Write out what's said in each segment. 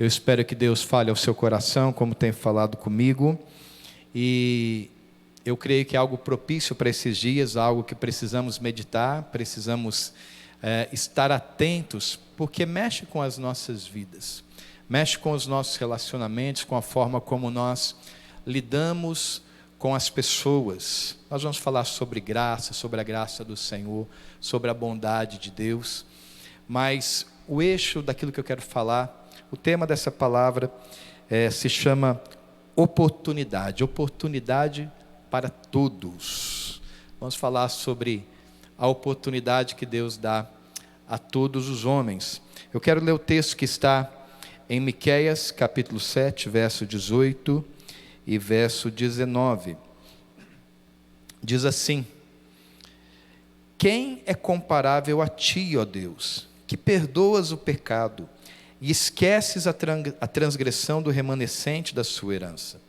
Eu espero que Deus fale ao seu coração, como tem falado comigo, e eu creio que é algo propício para esses dias, algo que precisamos meditar, precisamos estar atentos, porque mexe com as nossas vidas, mexe com os nossos relacionamentos, com a forma como nós lidamos com as pessoas. Nós vamos falar sobre graça, sobre a graça do Senhor, sobre a bondade de Deus, mas o eixo daquilo que eu quero falar, o tema dessa palavra se chama oportunidade, oportunidade para todos. Vamos falar sobre a oportunidade que Deus dá a todos os homens. Eu quero ler o texto que está em Miqueias, capítulo 7, verso 18 e verso 19. Diz assim: quem é comparável a ti, ó Deus, que perdoas o pecado e esqueces a transgressão do remanescente da sua herança?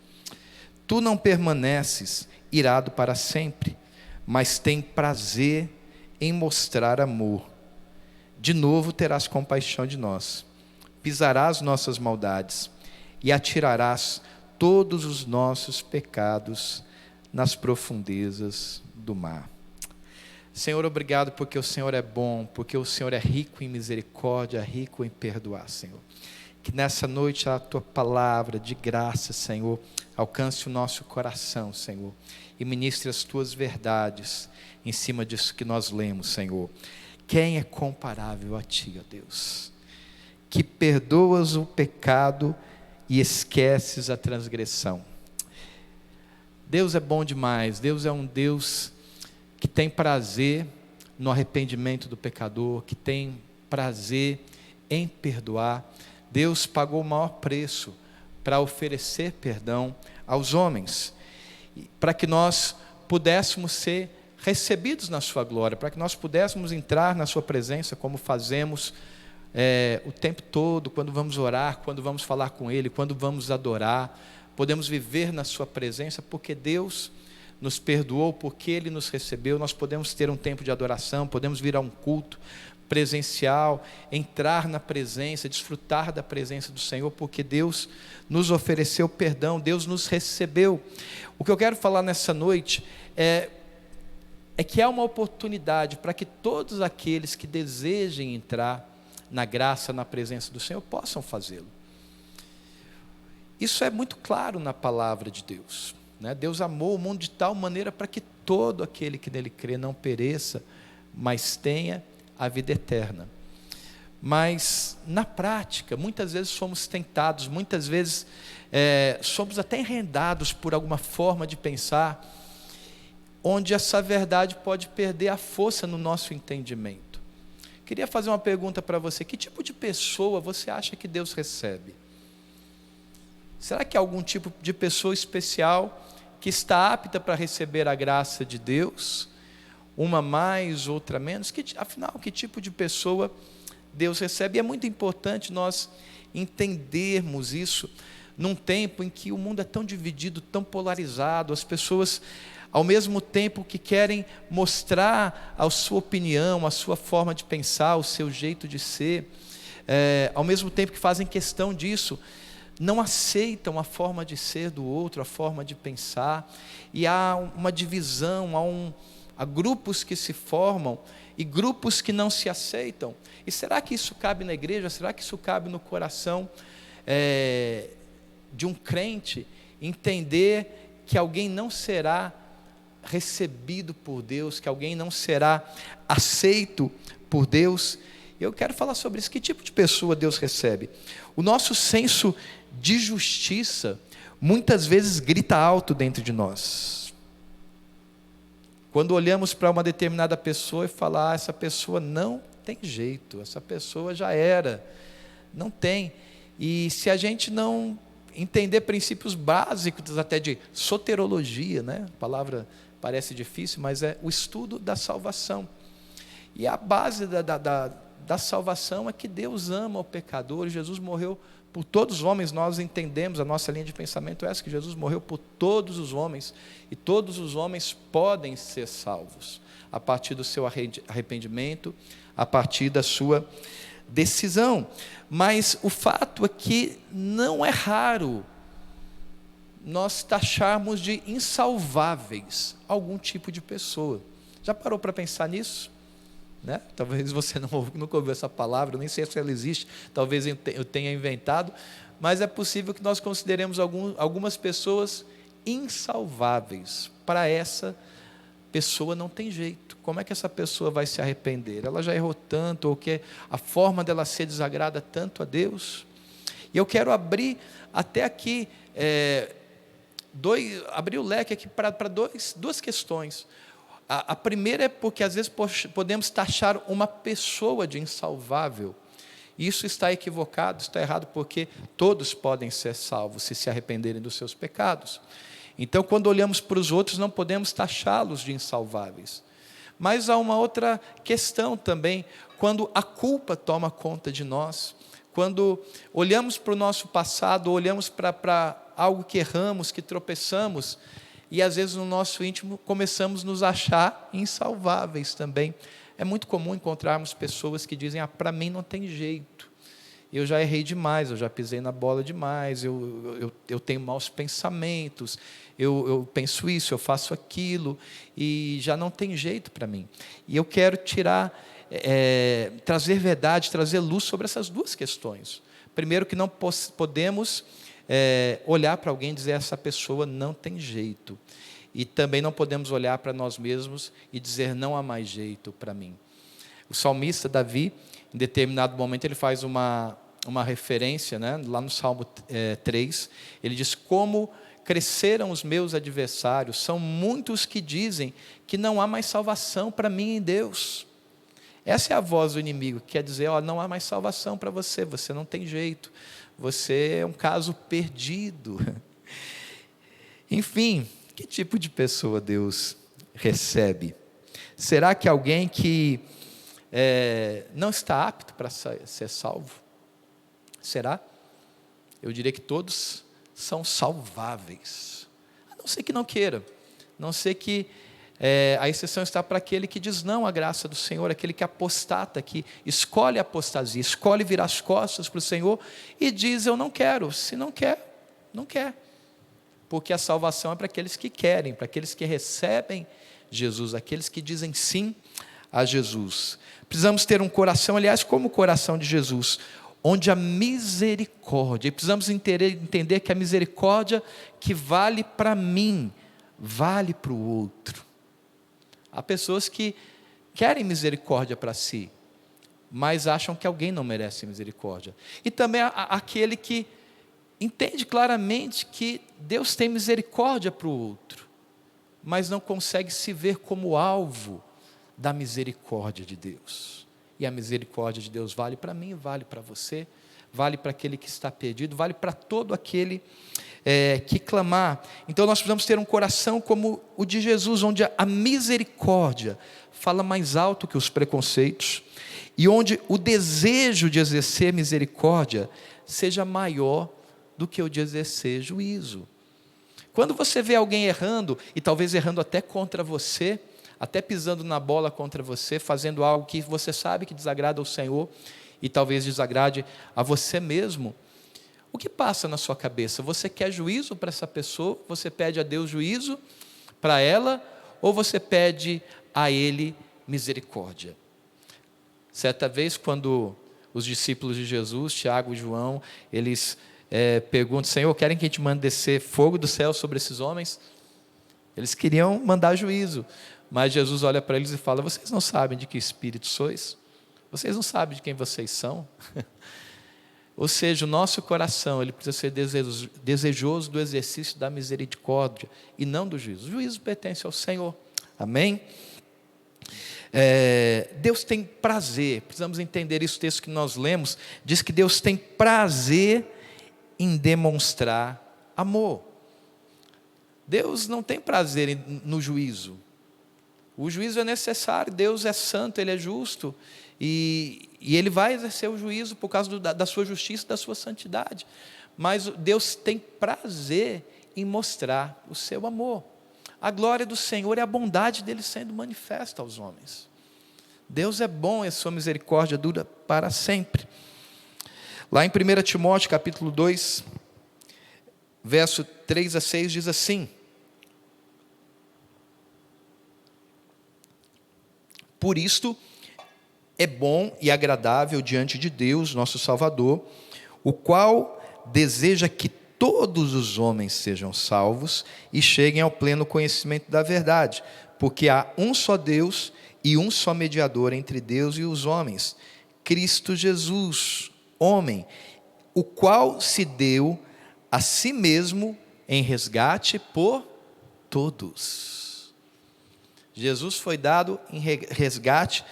Tu não permaneces irado para sempre, mas tem prazer em mostrar amor. De novo terás compaixão de nós, pisarás nossas maldades e atirarás todos os nossos pecados nas profundezas do mar. Senhor, obrigado porque o Senhor é bom, porque o Senhor é rico em misericórdia, rico em perdoar, Senhor. Que nessa noite a Tua palavra de graça, Senhor, alcance o nosso coração, Senhor, e ministre as Tuas verdades em cima disso que nós lemos, Senhor. Quem é comparável a Ti, ó Deus, que perdoas o pecado e esqueces a transgressão? Deus é bom demais, Deus é um Deus que tem prazer no arrependimento do pecador, que tem prazer em perdoar. Deus pagou o maior preço para oferecer perdão aos homens, para que nós pudéssemos ser recebidos na sua glória, para que nós pudéssemos entrar na sua presença, como fazemos o tempo todo, quando vamos orar, quando vamos falar com Ele, quando vamos adorar, podemos viver na sua presença, porque Deus nos perdoou, porque Ele nos recebeu. Nós podemos ter um tempo de adoração, podemos vir a um culto presencial, entrar na presença, desfrutar da presença do Senhor, porque Deus nos ofereceu perdão, Deus nos recebeu. O que eu quero falar nessa noite é que há uma oportunidade para que todos aqueles que desejem entrar na graça, na presença do Senhor, possam fazê-lo. Isso é muito claro na palavra de Deus. Deus amou o mundo de tal maneira para que todo aquele que nele crê não pereça, mas tenha a vida eterna. Mas na prática, muitas vezes somos tentados, muitas vezes somos até enredados por alguma forma de pensar, onde essa verdade pode perder a força no nosso entendimento. Queria fazer uma pergunta para você: que tipo de pessoa você acha que Deus recebe? Será que há algum tipo de pessoa especial que está apta para receber a graça de Deus? Uma mais, outra menos? Afinal, que tipo de pessoa Deus recebe? E é muito importante nós entendermos isso num tempo em que o mundo é tão dividido, tão polarizado. As pessoas, ao mesmo tempo que querem mostrar a sua opinião, a sua forma de pensar, o seu jeito de ser, ao mesmo tempo que fazem questão disso, não aceitam a forma de ser do outro, a forma de pensar, e há uma divisão, há grupos que se formam e grupos que não se aceitam. E será que isso cabe na igreja? Será que isso cabe no coração de um crente, entender que alguém não será recebido por Deus, que alguém não será aceito por Deus? Eu quero falar sobre isso. Que tipo de pessoa Deus recebe? O nosso senso de justiça muitas vezes grita alto dentro de nós. Quando olhamos para uma determinada pessoa e falar: essa pessoa não tem jeito, essa pessoa já era, não tem. E se a gente não entender princípios básicos até de soterologia, a palavra parece difícil, mas é o estudo da salvação. E a base da salvação é que Deus ama o pecador, e Jesus morreu por todos os homens. Nós entendemos, a nossa linha de pensamento é essa, que Jesus morreu por todos os homens, e todos os homens podem ser salvos, a partir do seu arrependimento, a partir da sua decisão. Mas o fato é que não é raro nós taxarmos de insalváveis algum tipo de pessoa. Já parou para pensar nisso? Né? Talvez você nunca ouviu essa palavra, eu nem sei se ela existe, talvez eu tenha inventado, mas é possível que nós consideremos algumas pessoas insalváveis. Para essa pessoa não tem jeito. Como é que essa pessoa vai se arrepender? Ela já errou tanto, ou que a forma dela ser desagrada tanto a Deus. E eu quero abrir até aqui, abrir o leque aqui para duas questões. A primeira é porque às vezes podemos taxar uma pessoa de insalvável. Isso está equivocado, está errado, porque todos podem ser salvos se arrependerem dos seus pecados. Então, quando olhamos para os outros, não podemos taxá-los de insalváveis. Mas há uma outra questão também, quando a culpa toma conta de nós, quando olhamos para o nosso passado, olhamos para algo que erramos, que tropeçamos, e às vezes no nosso íntimo começamos a nos achar insalváveis também. É muito comum encontrarmos pessoas que dizem: para mim não tem jeito, eu já errei demais, eu já pisei na bola demais, eu tenho maus pensamentos, eu penso isso, eu faço aquilo, e já não tem jeito para mim. E eu quero trazer verdade, trazer luz sobre essas duas questões. Primeiro, que não podemos olhar para alguém e dizer: essa pessoa não tem jeito. E também não podemos olhar para nós mesmos e dizer: não há mais jeito para mim. O salmista Davi, em determinado momento, ele faz uma referência, né? Lá no Salmo 3, ele diz: como cresceram os meus adversários, são muitos que dizem que não há mais salvação para mim em Deus. Essa é a voz do inimigo, que quer dizer: não há mais salvação para você, você não tem jeito, você é um caso perdido. Enfim, que tipo de pessoa Deus recebe? Será que alguém que não está apto para ser salvo? Será? Eu diria que todos são salváveis, a não ser que não queira, a não ser que a exceção está para aquele que diz não à graça do Senhor, aquele que apostata, que escolhe a apostasia, escolhe virar as costas para o Senhor e diz: eu não quero. Se não quer, não quer, porque a salvação é para aqueles que querem, para aqueles que recebem Jesus, aqueles que dizem sim a Jesus. Precisamos ter um coração, aliás, como o coração de Jesus, onde a misericórdia, e precisamos entender que a misericórdia que vale para mim, vale para o outro. Há pessoas que querem misericórdia para si, mas acham que alguém não merece misericórdia. E também há aquele que entende claramente que Deus tem misericórdia para o outro, mas não consegue se ver como alvo da misericórdia de Deus. E a misericórdia de Deus vale para mim, vale para você, vale para aquele que está perdido, vale para todo aquele que clamar. Então nós precisamos ter um coração como o de Jesus, onde a misericórdia fala mais alto que os preconceitos, e onde o desejo de exercer misericórdia seja maior do que o de exercer juízo. Quando você vê alguém errando, e talvez errando até contra você, até pisando na bola contra você, fazendo algo que você sabe que desagrada ao Senhor, e talvez desagrade a você mesmo, o que passa na sua cabeça? Você quer juízo para essa pessoa? Você pede a Deus juízo para ela? Ou você pede a Ele misericórdia? Certa vez, quando os discípulos de Jesus, Tiago e João, eles perguntam: Senhor, querem que a gente mande descer fogo do céu sobre esses homens? Eles queriam mandar juízo, mas Jesus olha para eles e fala: vocês não sabem de que espírito sois? Vocês não sabem de quem vocês são? Ou seja, o nosso coração, ele precisa ser desejoso do exercício da misericórdia e não do juízo. O juízo pertence ao Senhor. Amém? Deus tem prazer, precisamos entender isso. O texto que nós lemos diz que Deus tem prazer em demonstrar amor. Deus não tem prazer no juízo. O juízo é necessário, Deus é santo, Ele é justo, e Ele vai exercer o juízo por causa da sua justiça, da sua santidade. Mas Deus tem prazer em mostrar o seu amor. A glória do Senhor é a bondade dEle sendo manifesta aos homens. Deus é bom e a sua misericórdia dura para sempre. Lá em 1 Timóteo capítulo 2, verso 3 a 6 diz assim: por isto é bom e agradável diante de Deus, nosso Salvador, o qual deseja que todos os homens sejam salvos e cheguem ao pleno conhecimento da verdade, porque há um só Deus e um só mediador entre Deus e os homens, Cristo Jesus, homem, o qual se deu a si mesmo em resgate por todos. Jesus foi dado em resgate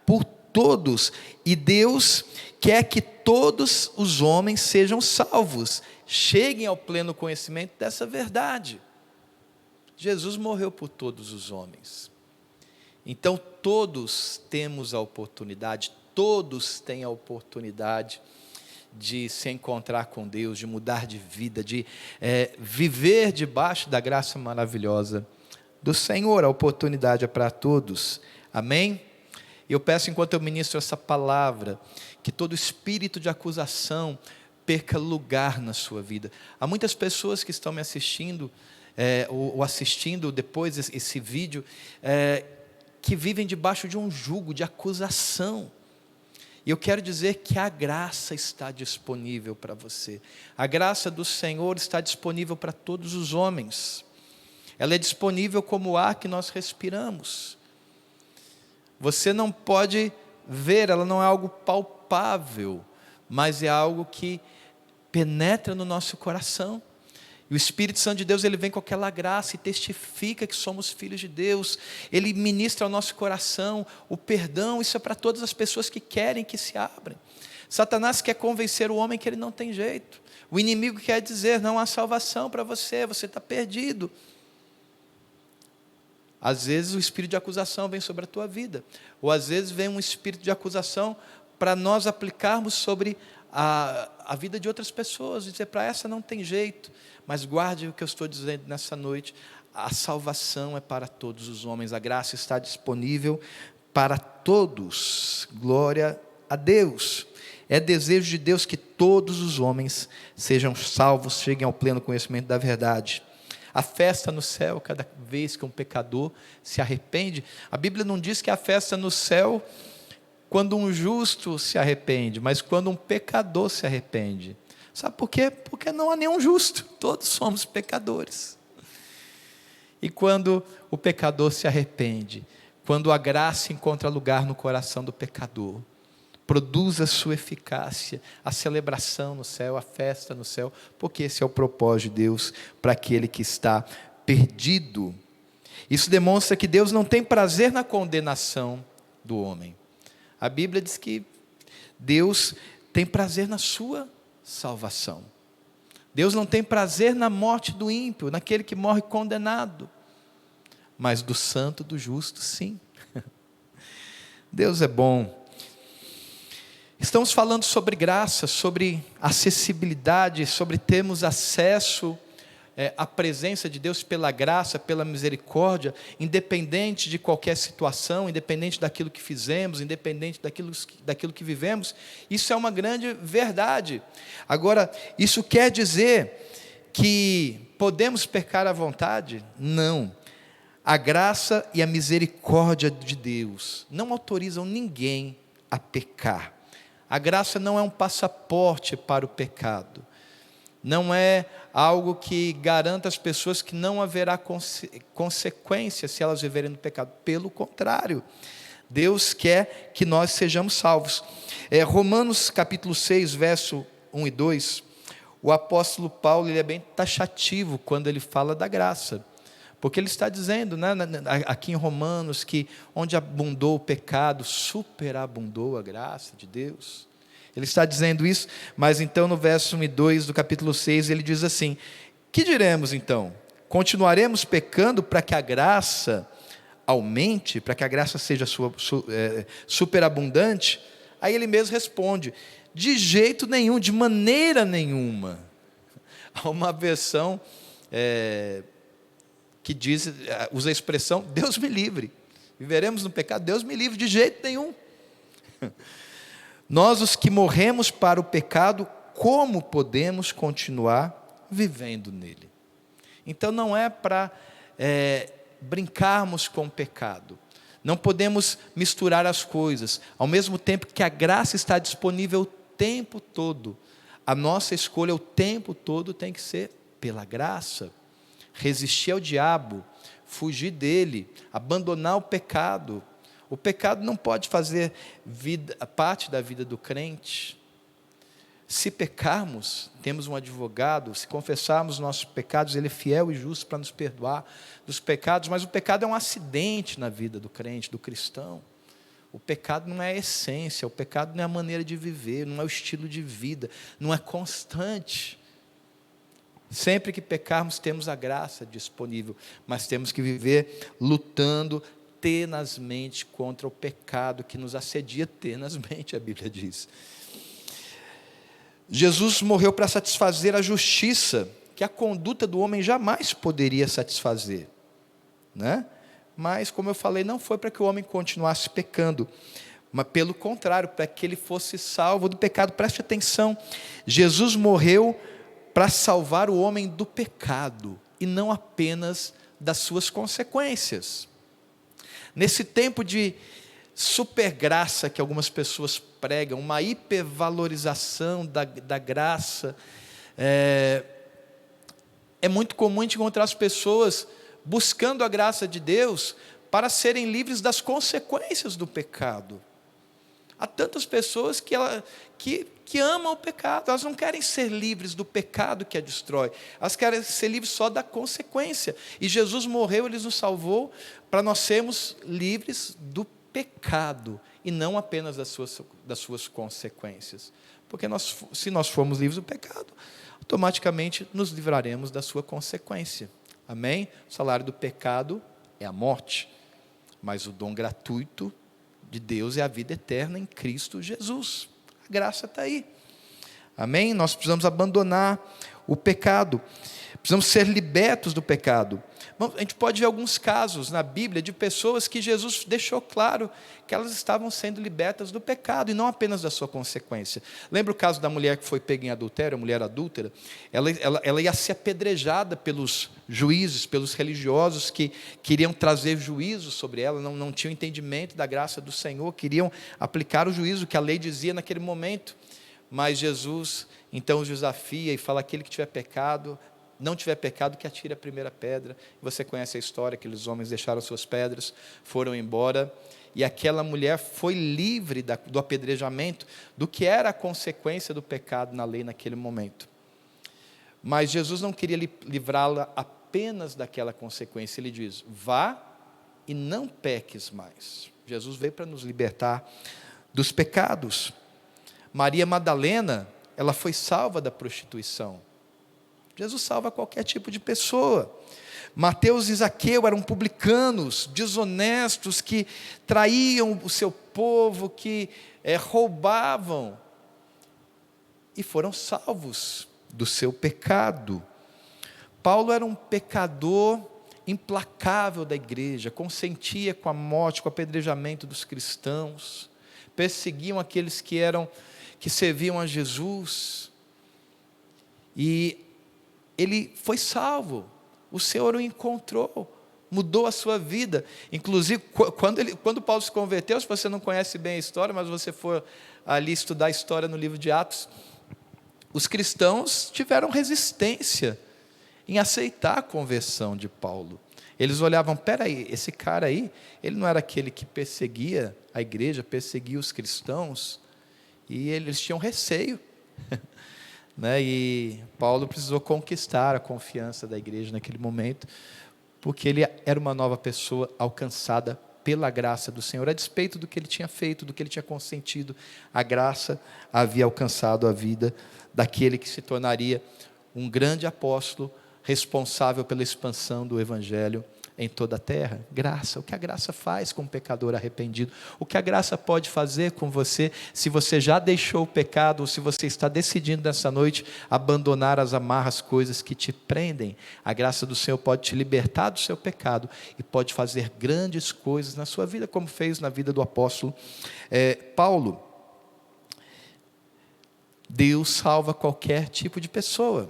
por todos, e Deus quer que todos os homens sejam salvos, cheguem ao pleno conhecimento dessa verdade. Jesus morreu por todos os homens. Então todos temos a oportunidade, todos têm a oportunidade de se encontrar com Deus, de mudar de vida, de viver debaixo da graça maravilhosa do Senhor. A oportunidade é para todos, amém? Eu peço, enquanto eu ministro essa palavra, que todo espírito de acusação perca lugar na sua vida. Há muitas pessoas que estão me assistindo, ou assistindo depois esse vídeo, que vivem debaixo de um jugo de acusação. E eu quero dizer que a graça está disponível para você. A graça do Senhor está disponível para todos os homens. Ela é disponível como o ar que nós respiramos. Você não pode ver, ela não é algo palpável, mas é algo que penetra no nosso coração. E o Espírito Santo de Deus, ele vem com aquela graça e testifica que somos filhos de Deus. Ele ministra ao nosso coração o perdão. Isso é para todas as pessoas que querem que se abrem. Satanás quer convencer o homem que ele não tem jeito. O inimigo quer dizer, não há salvação para você, você está perdido. Às vezes o espírito de acusação vem sobre a tua vida, ou às vezes vem um espírito de acusação para nós aplicarmos sobre a vida de outras pessoas, dizer, para essa não tem jeito, mas guarde o que eu estou dizendo nessa noite, a salvação é para todos os homens, a graça está disponível para todos, glória a Deus. É desejo de Deus que todos os homens sejam salvos, cheguem ao pleno conhecimento da verdade. A festa no céu, cada vez que um pecador se arrepende. A Bíblia não diz que a festa no céu quando um justo se arrepende, mas quando um pecador se arrepende. Sabe por quê? Porque não há nenhum justo, todos somos pecadores. E quando o pecador se arrepende, quando a graça encontra lugar no coração do pecador, produz a sua eficácia, a celebração no céu, a festa no céu, porque esse é o propósito de Deus para aquele que está perdido. Isso demonstra que Deus não tem prazer na condenação do homem. A Bíblia diz que Deus tem prazer na sua salvação. Deus não tem prazer na morte do ímpio, naquele que morre condenado, mas do santo, do justo, sim. Deus é bom. Estamos falando sobre graça, sobre acessibilidade, sobre termos acesso à presença de Deus pela graça, pela misericórdia, independente de qualquer situação, independente daquilo que fizemos, independente daquilo que vivemos. Isso é uma grande verdade. Agora, isso quer dizer que podemos pecar à vontade? Não. A graça e a misericórdia de Deus não autorizam ninguém a pecar. A graça não é um passaporte para o pecado. Não é algo que garanta às pessoas que não haverá consequências se elas viverem no pecado. Pelo contrário, Deus quer que nós sejamos salvos. Romanos capítulo 6, verso 1 e 2, o apóstolo Paulo, ele é bem taxativo quando ele fala da graça. Porque ele está dizendo, né, aqui em Romanos, que onde abundou o pecado, superabundou a graça de Deus. Ele está dizendo isso, mas então no verso 1 e 2 do capítulo 6, ele diz assim: que diremos então? Continuaremos pecando para que a graça aumente, para que a graça seja superabundante? Aí ele mesmo responde: de jeito nenhum, de maneira nenhuma. Há uma versão que usa a expressão, Deus me livre. Viveremos no pecado? Deus me livre, de jeito nenhum. Nós, os que morremos para o pecado, como podemos continuar vivendo nele? Então não é para brincarmos com o pecado. Não podemos misturar as coisas. Ao mesmo tempo que a graça está disponível o tempo todo, a nossa escolha o tempo todo tem que ser pela graça. Resistir ao diabo, fugir dele, abandonar o pecado. O pecado não pode fazer parte da vida do crente. Se pecarmos, temos um advogado. Se confessarmos nossos pecados, ele é fiel e justo para nos perdoar dos pecados. Mas o pecado é um acidente na vida do crente, do cristão. O pecado não é a essência, o pecado não é a maneira de viver, não é o estilo de vida, não é constante. Sempre que pecarmos, temos a graça disponível, mas temos que viver lutando tenazmente contra o pecado que nos assedia tenazmente, a Bíblia diz. Jesus morreu para satisfazer a justiça, que a conduta do homem jamais poderia satisfazer, né? Mas, como eu falei, não foi para que o homem continuasse pecando, mas pelo contrário, para que ele fosse salvo do pecado. Preste atenção, Jesus morreu para salvar o homem do pecado, e não apenas das suas consequências. Nesse tempo de supergraça que algumas pessoas pregam, uma hipervalorização da graça, é muito comum a gente encontrar as pessoas buscando a graça de Deus para serem livres das consequências do pecado. Há tantas pessoas que amam o pecado, elas não querem ser livres do pecado que a destrói, elas querem ser livres só da consequência. E Jesus morreu, Ele nos salvou para nós sermos livres do pecado, e não apenas das suas consequências. Porque se nós formos livres do pecado, automaticamente nos livraremos da sua consequência. Amém? O salário do pecado é a morte, mas o dom gratuito de Deus é a vida eterna em Cristo Jesus. A graça está aí. Amém? Nós precisamos abandonar o pecado, precisamos ser libertos do pecado. A gente pode ver alguns casos na Bíblia de pessoas que Jesus deixou claro que elas estavam sendo libertas do pecado, e não apenas da sua consequência. Lembra o caso da mulher que foi pega em adultério, a mulher adúltera? Ela ia ser apedrejada pelos juízes, pelos religiosos que queriam trazer juízo sobre ela, não tinham entendimento da graça do Senhor, queriam aplicar o juízo que a lei dizia naquele momento. Mas Jesus então os desafia e fala: aquele que não tiver pecado, que atire a primeira pedra. Você conhece a história, aqueles homens deixaram suas pedras, foram embora, e aquela mulher foi livre do apedrejamento, do que era a consequência do pecado na lei naquele momento. Mas Jesus não queria livrá-la apenas daquela consequência. Ele diz: vá e não peques mais. Jesus veio para nos libertar dos pecados. Maria Madalena, ela foi salva da prostituição. Jesus salva qualquer tipo de pessoa. Mateus e Zaqueu eram publicanos, desonestos, que traíam o seu povo, que roubavam, e foram salvos do seu pecado. Paulo era um pecador implacável da igreja, consentia com a morte, com o apedrejamento dos cristãos, perseguiam aqueles que serviam a Jesus, e ele foi salvo. O Senhor o encontrou, mudou a sua vida. Inclusive, quando Paulo se converteu, se você não conhece bem a história, mas você for ali estudar a história no livro de Atos, os cristãos tiveram resistência em aceitar a conversão de Paulo. Eles olhavam: peraí, esse cara aí, ele não era aquele que perseguia a igreja, perseguia os cristãos? E eles tinham receio. E Paulo precisou conquistar a confiança da igreja naquele momento, porque ele era uma nova pessoa alcançada pela graça do Senhor. A despeito do que ele tinha feito, do que ele tinha consentido, a graça havia alcançado a vida daquele que se tornaria um grande apóstolo, responsável pela expansão do evangelho em toda a terra? Graça. O que a graça faz com o pecador arrependido? O que a graça pode fazer com você, se você já deixou o pecado, ou se você está decidindo nessa noite abandonar as amarras, coisas que te prendem? A graça do Senhor pode te libertar do seu pecado e pode fazer grandes coisas na sua vida, como fez na vida do apóstolo Paulo. Deus salva qualquer tipo de pessoa.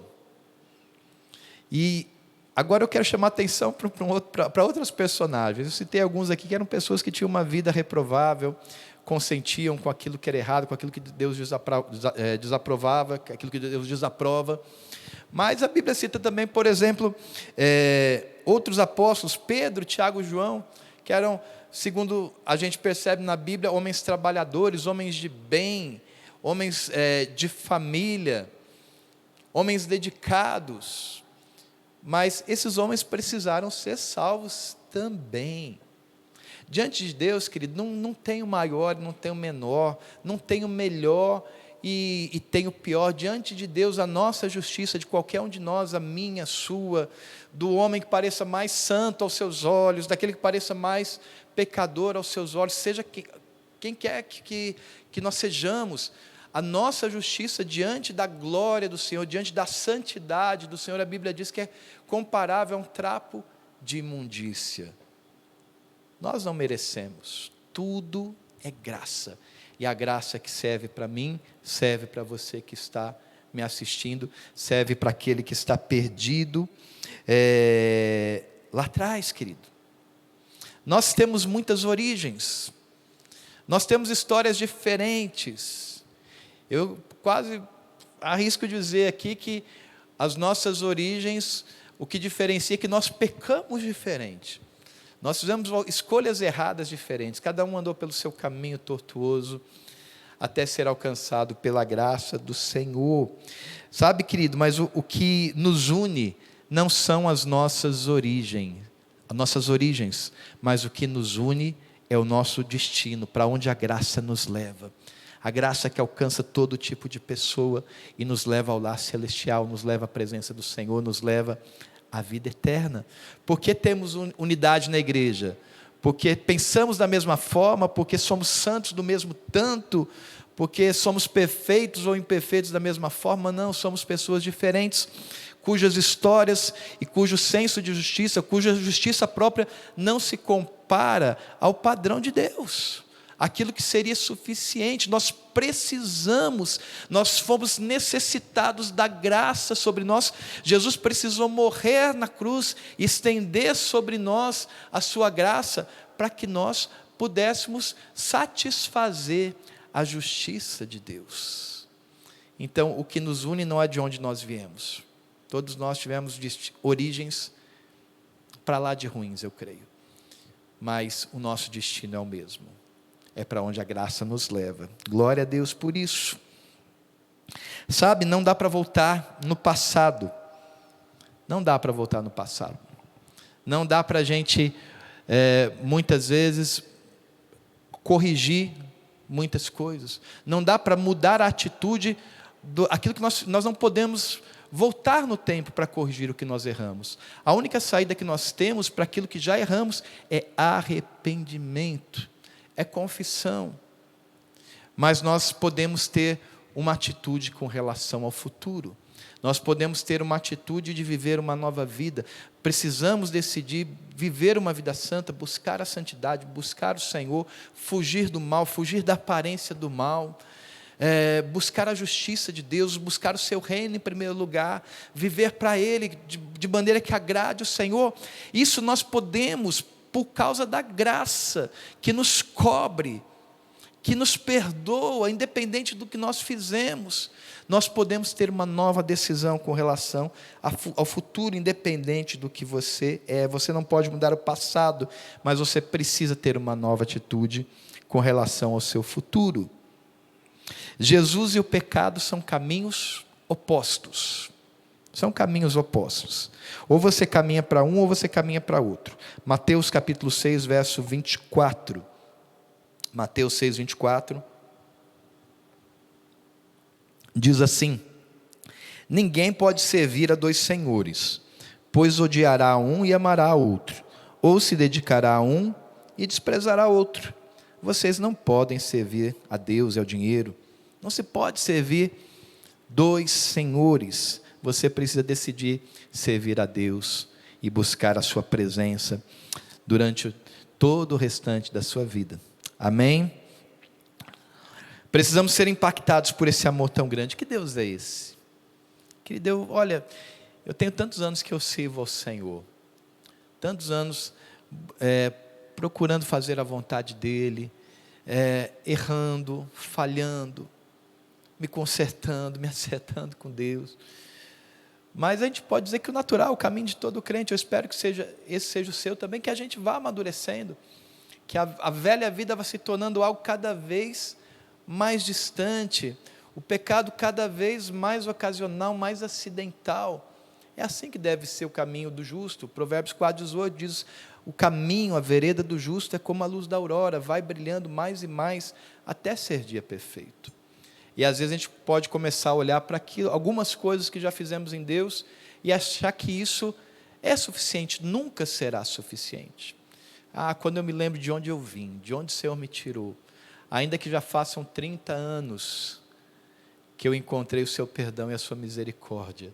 E agora eu quero chamar a atenção para outros personagens. Eu citei alguns aqui que eram pessoas que tinham uma vida reprovável, consentiam com aquilo que era errado, com aquilo que Deus desaprovava, com aquilo que Deus desaprova. Mas a Bíblia cita também, por exemplo, outros apóstolos, Pedro, Tiago e João, que eram, segundo a gente percebe na Bíblia, homens trabalhadores, homens de bem, homens de família, homens dedicados. Mas esses homens precisaram ser salvos também. Diante de Deus, querido, não tem o maior, não tem o menor, não tem o melhor e tem o pior. Diante de Deus, a nossa justiça, de qualquer um de nós, a minha, a sua, do homem que pareça mais santo aos seus olhos, daquele que pareça mais pecador aos seus olhos, seja quem quer que nós sejamos, a nossa justiça diante da glória do Senhor, diante da santidade do Senhor, a Bíblia diz que é comparável a um trapo de imundícia. Nós não merecemos, tudo é graça, e a graça que serve para mim, serve para você que está me assistindo, serve para aquele que está perdido, lá atrás, querido. Nós temos muitas origens, nós temos histórias diferentes. Eu quase arrisco dizer aqui que as nossas origens, o que diferencia é que nós pecamos diferente. Nós fizemos escolhas erradas diferentes. Cada um andou pelo seu caminho tortuoso, até ser alcançado pela graça do Senhor. Sabe, querido, mas o que nos une não são as nossas origens, mas o que nos une é o nosso destino, para onde a graça nos leva. A graça que alcança todo tipo de pessoa e nos leva ao lar celestial, nos leva à presença do Senhor, nos leva à vida eterna. Por que temos unidade na igreja? Porque pensamos da mesma forma, porque somos santos do mesmo tanto, porque somos perfeitos ou imperfeitos da mesma forma? Não, somos pessoas diferentes, cujas histórias e cujo senso de justiça, cuja justiça própria não se compara ao padrão de Deus, aquilo que seria suficiente. Nós precisamos, nós fomos necessitados da graça sobre nós. Jesus precisou morrer na cruz, estender sobre nós a sua graça, para que nós pudéssemos satisfazer a justiça de Deus. Então, o que nos une não é de onde nós viemos. Todos nós tivemos origens para lá de ruins, eu creio. Mas o nosso destino é o mesmo. É para onde a graça nos leva. Glória a Deus por isso. Sabe, não dá para voltar no passado. Não dá para voltar no passado. Não dá para a gente, muitas vezes, corrigir muitas coisas. Não dá para mudar a atitude, aquilo que nós não podemos voltar no tempo para corrigir o que nós erramos. A única saída que nós temos para aquilo que já erramos é arrependimento. É confissão. Mas nós podemos ter uma atitude com relação ao futuro. Nós podemos ter uma atitude de viver uma nova vida. Precisamos decidir viver uma vida santa, buscar a santidade, buscar o Senhor, fugir do mal, fugir da aparência do mal, buscar a justiça de Deus, buscar o seu reino em primeiro lugar, viver para Ele de maneira que agrade o Senhor. Isso nós podemos, por causa da graça que nos cobre, que nos perdoa, independente do que nós fizemos. Nós podemos ter uma nova decisão com relação ao futuro, independente do que você é. Você não pode mudar o passado, mas você precisa ter uma nova atitude com relação ao seu futuro. Jesus e o pecado são caminhos opostos. São caminhos opostos. Ou você caminha para um, ou você caminha para outro. Mateus capítulo 6, verso 24. Mateus 6, 24. Diz assim: ninguém pode servir a dois senhores, pois odiará um e amará a outro, ou se dedicará a um e desprezará outro. Vocês não podem servir a Deus e ao dinheiro. Não se pode servir dois senhores. Você precisa decidir servir a Deus e buscar a sua presença durante todo o restante da sua vida. Amém? Precisamos ser impactados por esse amor tão grande. Que Deus é esse? Que Deus, olha, eu tenho tantos anos que eu sirvo ao Senhor, tantos anos procurando fazer a vontade dEle, errando, falhando, me consertando, me acertando com Deus. Mas a gente pode dizer que o natural, o caminho de todo crente, eu espero que esse seja o seu também, que a gente vá amadurecendo, que a velha vida vai se tornando algo cada vez mais distante, o pecado cada vez mais ocasional, mais acidental. É assim que deve ser o caminho do justo. Provérbios 4:18 diz: o caminho, a vereda do justo é como a luz da aurora, vai brilhando mais e mais até ser dia perfeito. E às vezes a gente pode começar a olhar para aquilo, algumas coisas que já fizemos em Deus e achar que isso é suficiente. Nunca será suficiente. Quando eu me lembro de onde eu vim, de onde o Senhor me tirou, ainda que já façam 30 anos que eu encontrei o seu perdão e a sua misericórdia,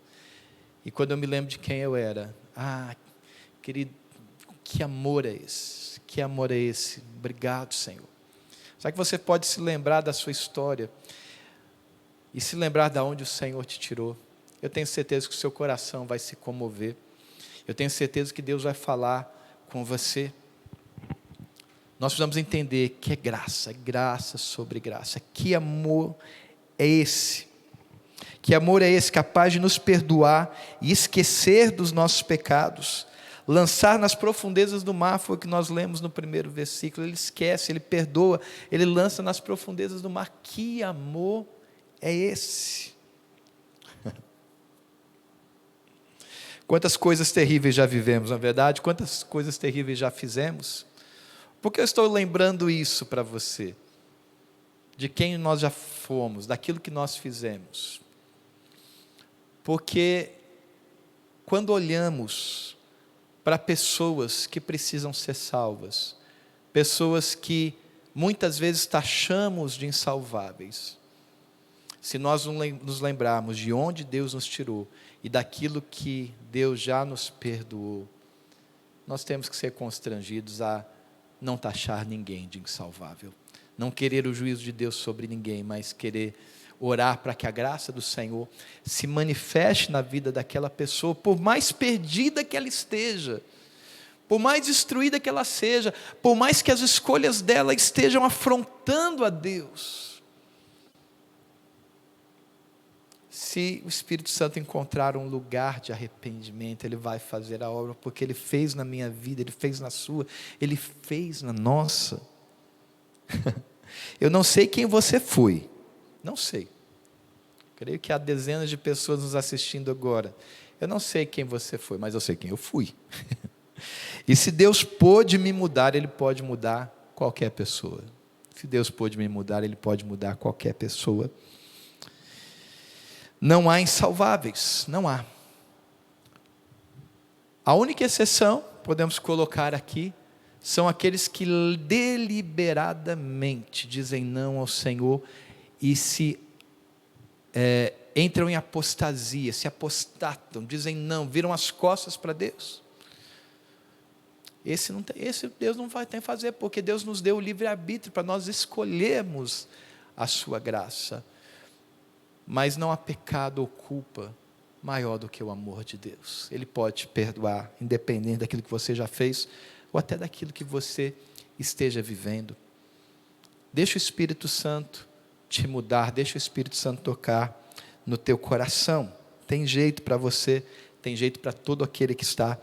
e quando eu me lembro de quem eu era, querido, que amor é esse? Que amor é esse? Obrigado, Senhor. Sabe que você pode se lembrar da sua história e se lembrar de onde o Senhor te tirou. Eu tenho certeza que o seu coração vai se comover. Eu tenho certeza que Deus vai falar com você. Nós precisamos entender que é graça sobre graça. Que amor é esse? Que amor é esse capaz de nos perdoar e esquecer dos nossos pecados, lançar nas profundezas do mar? Foi o que nós lemos no primeiro versículo. Ele esquece, Ele perdoa, Ele lança nas profundezas do mar. Que amor é esse? Quantas coisas terríveis já vivemos, na verdade? Quantas coisas terríveis já fizemos? Por que eu estou lembrando isso para você? De quem nós já fomos, daquilo que nós fizemos. Porque quando olhamos para pessoas que precisam ser salvas, pessoas que muitas vezes taxamos de insalváveis, se nós nos lembrarmos de onde Deus nos tirou e daquilo que Deus já nos perdoou, nós temos que ser constrangidos a não taxar ninguém de insalvável, não querer o juízo de Deus sobre ninguém, mas querer orar para que a graça do Senhor se manifeste na vida daquela pessoa, por mais perdida que ela esteja, por mais destruída que ela seja, por mais que as escolhas dela estejam afrontando a Deus. Se o Espírito Santo encontrar um lugar de arrependimento, Ele vai fazer a obra, porque Ele fez na minha vida, Ele fez na sua, Ele fez na nossa. Eu não sei quem você foi, não sei. Creio que há dezenas de pessoas nos assistindo agora. Eu não sei quem você foi, mas eu sei quem eu fui. E se Deus pôde me mudar, Ele pode mudar qualquer pessoa. Se Deus pôde me mudar, Ele pode mudar qualquer pessoa. Não há insalváveis, não há. A única exceção, podemos colocar aqui, são aqueles que deliberadamente dizem não ao Senhor e se entram em apostasia, se apostatam, dizem não, viram as costas para Deus. Esse Deus não vai ter que fazer, porque Deus nos deu o livre-arbítrio para nós escolhermos a sua graça. Mas não há pecado ou culpa maior do que o amor de Deus. Ele pode te perdoar, independente daquilo que você já fez, ou até daquilo que você esteja vivendo. Deixa o Espírito Santo te mudar, deixa o Espírito Santo tocar no teu coração. Tem jeito para você, tem jeito para todo aquele que está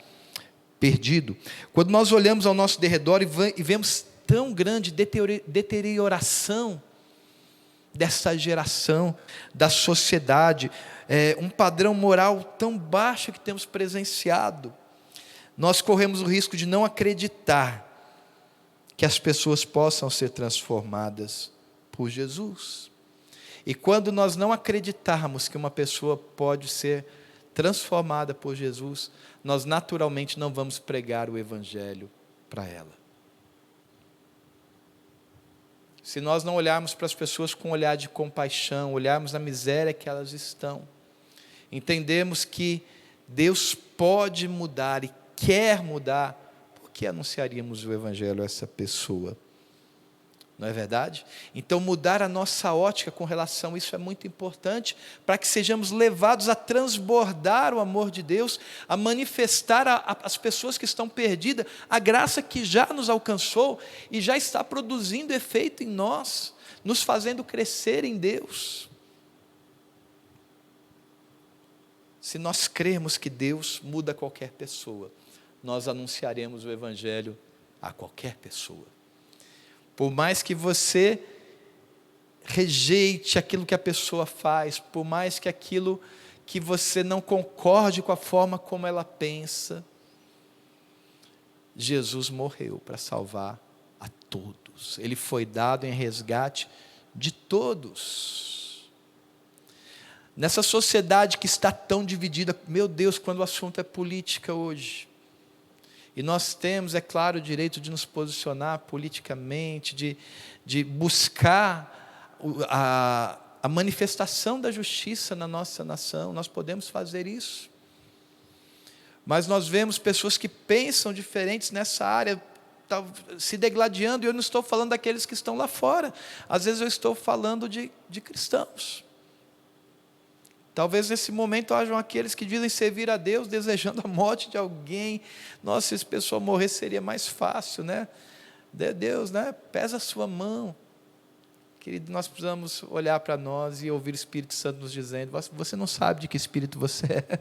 perdido. Quando nós olhamos ao nosso derredor e vemos tão grande deterioração dessa geração, da sociedade, um padrão moral tão baixo que temos presenciado, nós corremos o risco de não acreditar que as pessoas possam ser transformadas por Jesus. E quando nós não acreditarmos que uma pessoa pode ser transformada por Jesus, nós naturalmente não vamos pregar o Evangelho para ela. Se nós não olharmos para as pessoas com um olhar de compaixão, olharmos a miséria que elas estão, entendemos que Deus pode mudar e quer mudar, por que anunciaríamos o Evangelho a essa pessoa? Não é verdade? Então mudar a nossa ótica com relação a isso é muito importante, para que sejamos levados a transbordar o amor de Deus, a manifestar às pessoas que estão perdidas, a graça que já nos alcançou e já está produzindo efeito em nós, nos fazendo crescer em Deus. Se nós crermos que Deus muda qualquer pessoa, nós anunciaremos o Evangelho a qualquer pessoa. Por mais que você rejeite aquilo que a pessoa faz, por mais que aquilo que você não concorde com a forma como ela pensa, Jesus morreu para salvar a todos. Ele foi dado em resgate de todos. Nessa sociedade que está tão dividida, meu Deus, quando o assunto é política hoje, e nós temos, é claro, o direito de nos posicionar politicamente, de buscar a manifestação da justiça na nossa nação, nós podemos fazer isso. Mas nós vemos pessoas que pensam diferentes nessa área, se degladiando, e eu não estou falando daqueles que estão lá fora, às vezes eu estou falando de cristãos. Talvez nesse momento hajam aqueles que dizem servir a Deus, desejando a morte de alguém. Nossa, se esse pessoal morrer seria mais fácil, né? Deus, né? Pesa a sua mão. Querido, nós precisamos olhar para nós e ouvir o Espírito Santo nos dizendo: você não sabe de que espírito você é.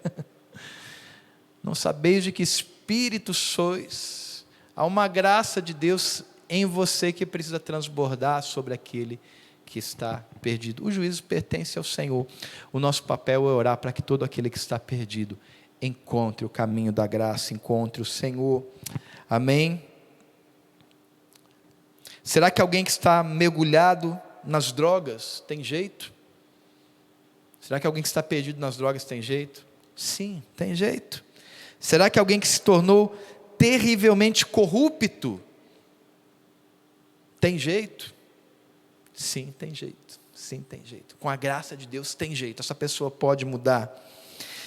Não sabeis de que espírito sois. Há uma graça de Deus em você que precisa transbordar sobre aquele que está perdido. O juízo pertence ao Senhor. O nosso papel é orar para que todo aquele que está perdido encontre o caminho da graça, encontre o Senhor. Amém? Será que alguém que está mergulhado nas drogas tem jeito? Será que alguém que está perdido nas drogas tem jeito? Sim, tem jeito. Será que alguém que se tornou terrivelmente corrupto tem jeito? Sim, tem jeito. Sim, tem jeito. Com a graça de Deus tem jeito. Essa pessoa pode mudar.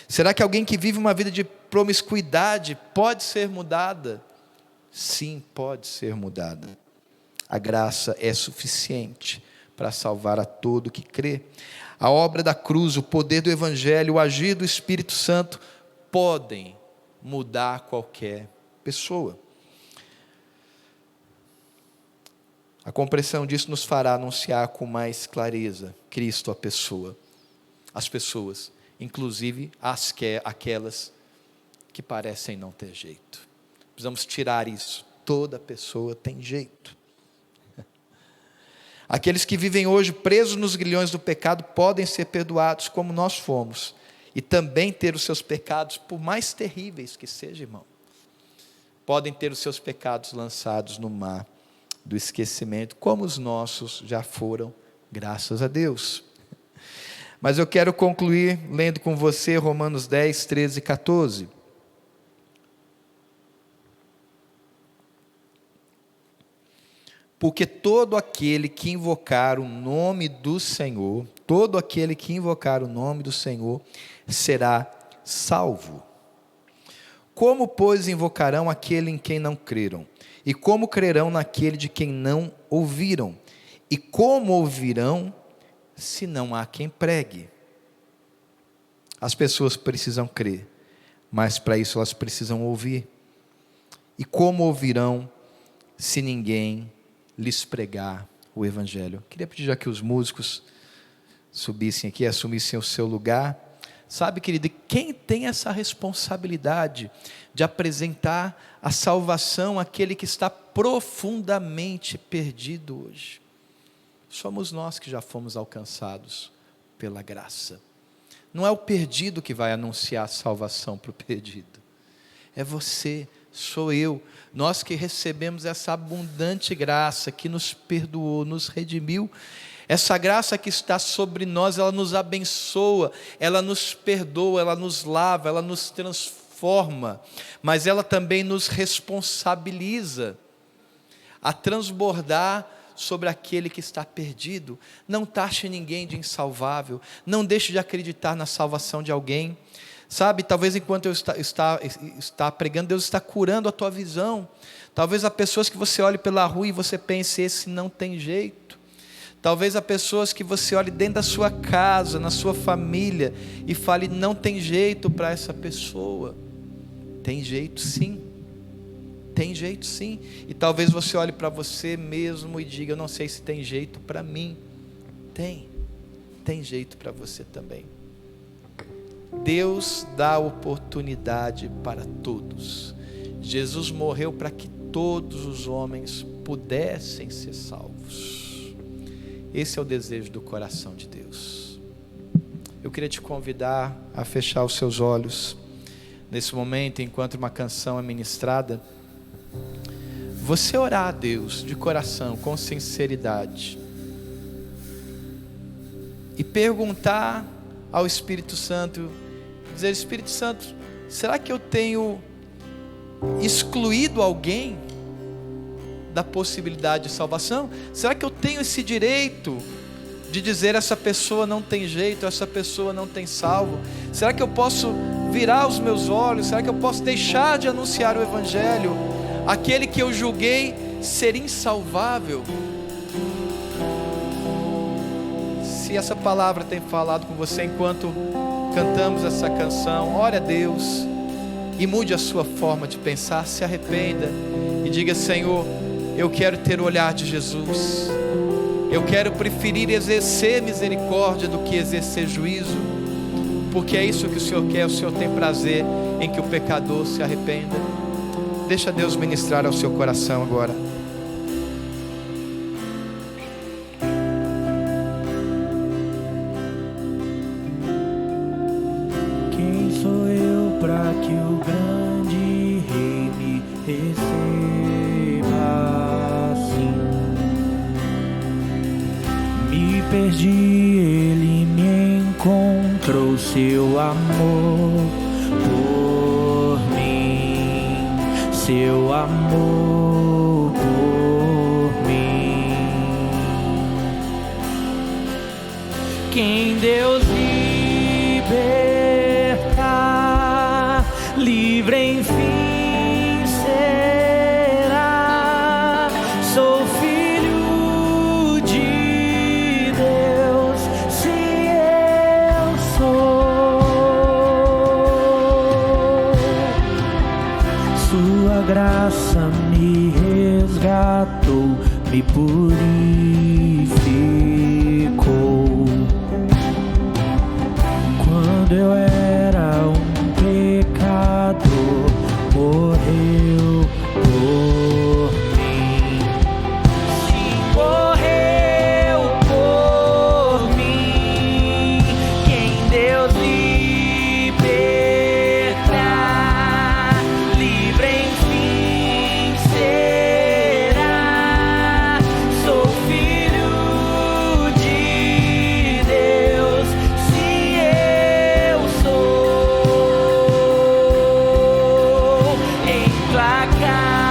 Será que alguém que vive uma vida de promiscuidade pode ser mudada? Sim, pode ser mudada. A graça é suficiente para salvar a todo que crê. A obra da cruz, o poder do Evangelho, o agir do Espírito Santo podem mudar qualquer pessoa. A compreensão disso nos fará anunciar com mais clareza Cristo a pessoa, as pessoas, inclusive aquelas que parecem não ter jeito. Precisamos tirar isso. Toda pessoa tem jeito. Aqueles que vivem hoje presos nos grilhões do pecado podem ser perdoados como nós fomos, e também ter os seus pecados, por mais terríveis que sejam, irmão, podem ter os seus pecados lançados no mar do esquecimento, como os nossos já foram, graças a Deus. Mas eu quero concluir lendo com você Romanos 10, 13 e 14. Porque todo aquele que invocar o nome do Senhor, todo aquele que invocar o nome do Senhor, será salvo. Como, pois, invocarão aquele em quem não creram? E como crerão naquele de quem não ouviram? E como ouvirão, se não há quem pregue? As pessoas precisam crer, mas para isso elas precisam ouvir. E como ouvirão, se ninguém lhes pregar o Evangelho? Queria pedir já que os músicos subissem aqui, assumissem o seu lugar. Sabe, querido, quem tem essa responsabilidade de apresentar a salvação àquele que está profundamente perdido hoje? Somos nós que já fomos alcançados pela graça. Não é o perdido que vai anunciar a salvação para o perdido. É você, sou eu, nós que recebemos essa abundante graça que nos perdoou, nos redimiu. Essa graça que está sobre nós, ela nos abençoa, ela nos perdoa, ela nos lava, ela nos transforma, mas ela também nos responsabiliza a transbordar sobre aquele que está perdido. Não taxe ninguém de insalvável, não deixe de acreditar na salvação de alguém. Sabe, talvez enquanto eu está pregando, Deus está curando a tua visão. Talvez há pessoas que você olhe pela rua e você pense, esse não tem jeito. Talvez há pessoas que você olhe dentro da sua casa, na sua família, e fale, não tem jeito para essa pessoa. Tem jeito sim. Tem jeito sim. E talvez você olhe para você mesmo e diga, eu não sei se tem jeito para mim. Tem jeito para você também. Deus dá oportunidade para todos. Jesus morreu para que todos os homens pudessem ser salvos. Esse é o desejo do coração de Deus. Eu queria te convidar a fechar os seus olhos nesse momento, enquanto uma canção é ministrada. Você orar a Deus de coração, com sinceridade, e perguntar ao Espírito Santo, dizer, Espírito Santo, será que eu tenho excluído alguém da possibilidade de salvação? Será que eu tenho esse direito de dizer, essa pessoa não tem jeito, essa pessoa não tem salvo? Será que eu posso virar os meus olhos? Será que eu posso deixar de anunciar o Evangelho àquele que eu julguei ser insalvável? Se essa palavra tem falado com você enquanto cantamos essa canção, ore a Deus e mude a sua forma de pensar, se arrependa e diga, Senhor, eu quero ter o olhar de Jesus, eu quero preferir exercer misericórdia do que exercer juízo, porque é isso que o Senhor quer, o Senhor tem prazer em que o pecador se arrependa. Deixa Deus ministrar ao seu coração agora. Quem sou eu para que o grande Rei me receba assim? Me perdi, ele me encontrou, seu amor por mim, seu amor por mim. Quem Deus libertar, livre enfim será. Sou filho de Deus, se eu sou. Sua graça me resgatou, me purificou. Quando eu era um pecador, morreu por mim. Sim, morreu por mim. Quem Deus libertar, livre enfim será. Sou filho de Deus, se eu sou. Em tua casa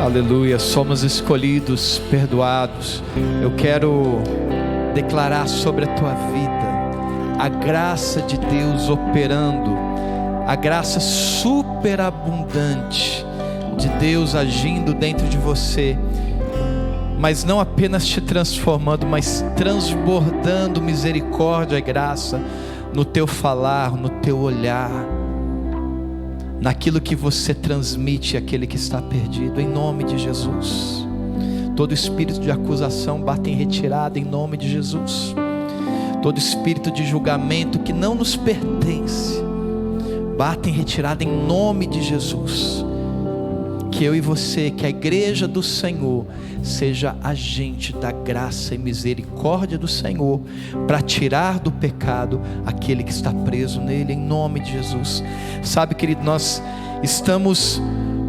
Aleluia, somos escolhidos, perdoados. Eu quero declarar sobre a tua vida a graça de Deus operando, a graça superabundante de Deus agindo dentro de você, mas não apenas te transformando, mas transbordando misericórdia e graça no teu falar, no teu olhar, naquilo que você transmite àquele que está perdido, em nome de Jesus. Todo espírito de acusação bate em retirada em nome de Jesus. Todo espírito de julgamento que não nos pertence, bate em retirada em nome de Jesus. Que eu e você, que a igreja do Senhor seja agente da graça e misericórdia do Senhor, para tirar do pecado aquele que está preso nele, em nome de Jesus. Sabe, querido, nós estamos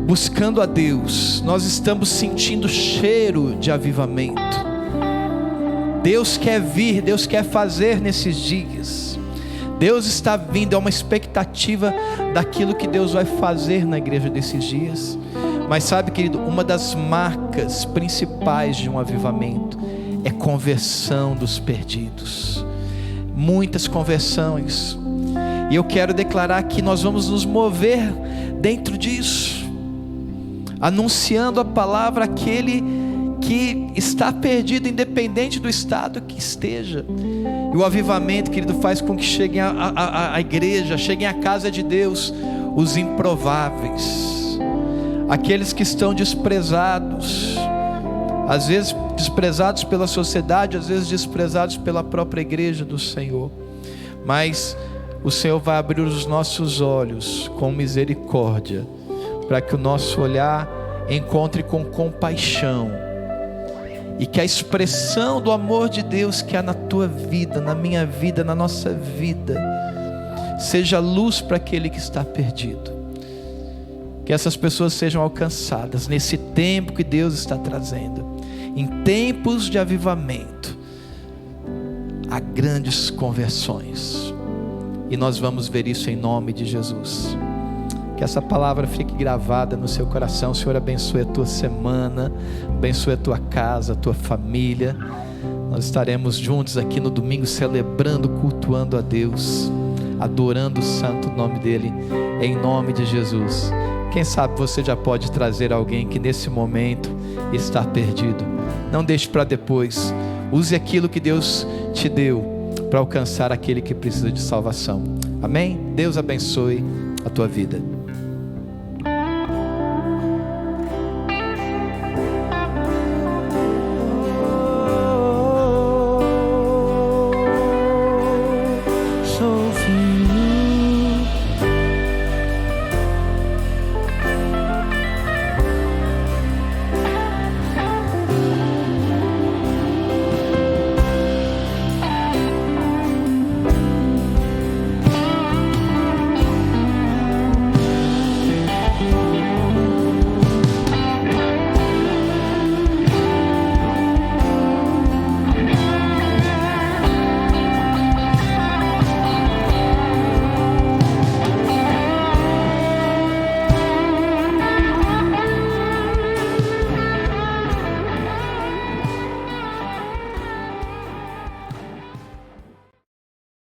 buscando a Deus, nós estamos sentindo cheiro de avivamento. Deus quer vir, Deus quer fazer nesses dias. Deus está vindo, é uma expectativa daquilo que Deus vai fazer na igreja desses dias. Mas sabe, querido, uma das marcas principais de um avivamento é conversão dos perdidos. Muitas conversões. E eu quero declarar que nós vamos nos mover dentro disso, anunciando a palavra àquele que está perdido, independente do estado que esteja. E o avivamento, querido, faz com que cheguem à igreja, cheguem à casa de Deus os improváveis, aqueles que estão desprezados, às vezes desprezados pela sociedade, às vezes desprezados pela própria igreja do Senhor. Mas o Senhor vai abrir os nossos olhos com misericórdia, para que o nosso olhar encontre com compaixão, e que a expressão do amor de Deus que há na tua vida, na minha vida, na nossa vida, seja luz para aquele que está perdido. Que essas pessoas sejam alcançadas nesse tempo que Deus está trazendo. Em tempos de avivamento, há grandes conversões, e nós vamos ver isso em nome de Jesus. Que essa palavra fique gravada no seu coração. O Senhor abençoe a tua semana, abençoe a tua casa, a tua família. Nós estaremos juntos aqui no domingo, celebrando, cultuando a Deus, adorando o santo nome dEle, em nome de Jesus. Quem sabe você já pode trazer alguém que nesse momento está perdido. Não deixe para depois. Use aquilo que Deus te deu para alcançar aquele que precisa de salvação. Amém? Deus abençoe a tua vida.